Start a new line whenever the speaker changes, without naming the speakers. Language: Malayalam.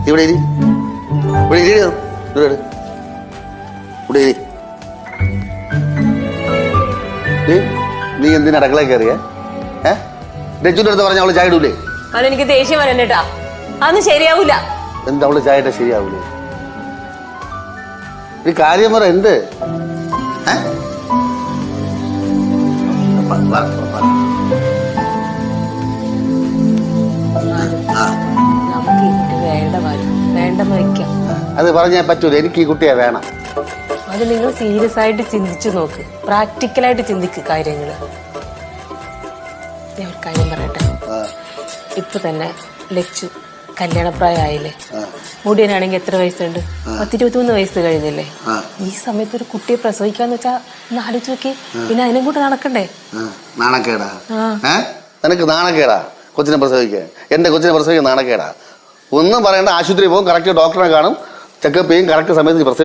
ഇവിടെ ഇരി. ഇവിടെ ഇരി. ഇവിടെ ഇരി. നീ എന്തിനാ അടുക്കളയിൽ കയറിയേ? രജുന്റെ അടുത്ത് പറഞ്ഞ അവള് ചായ ഇടൂലേ?
അതെനിക്ക് ദേഷ്യം വരണ്ടേട്ടാ, അതൊന്നും ശരിയാവൂല.
എന്താ അവള് ചായ ഇട്ടാ ശരിയാവൂലേ? ഈ കാര്യം പറ എന്ത്?
നമുക്ക് ഈ കുട്ടി വേണ്ടെന്ന് വെക്കാം.
അത് പറഞ്ഞാൽ പറ്റൂല. എനിക്ക് ഈ കുട്ടിയെ വേണം.
അത് നിങ്ങൾ സീരിയസ് ആയിട്ട് ചിന്തിച്ചു നോക്ക്, പ്രാക്ടിക്കലായിട്ട് ചിന്തിക്ക് കാര്യങ്ങള്. ഞാൻ ഒരു കാര്യം പറയട്ടെ, ഇപ്പൊ തന്നെ ലച്ചു കല്യാണപ്രായമായില്ലേ? മുടിയനാണെങ്കിൽ എത്ര വയസ്സുണ്ട്? 10-23 വയസ്സ് കഴിഞ്ഞില്ലേ? ഈ സമയത്ത് ഒരു കുട്ടിയെ പ്രസവിക്കാന്ന് വെച്ചാ ഒന്ന് ആലോചിച്ച് നോക്കി. പിന്നെ അതിനും കൂടെ നടക്കണ്ടേ?
നാണക്കേടാ നിനക്ക്? നാണക്കേടാ കൊച്ചിനെ പ്രസവിക്കാൻ? എന്റെ കൊച്ചിനെ പ്രസവിക്കാൻ നാണക്കേടാ? ഒന്നും പറയേണ്ട. ആശുപത്രി പോകും, കറക്റ്റ് ഡോക്ടറെ കാണും, ചെക്കപ്പ് ചെയ്യും, കറക്റ്റ് സമയത്ത് പ്രസവിക്കും.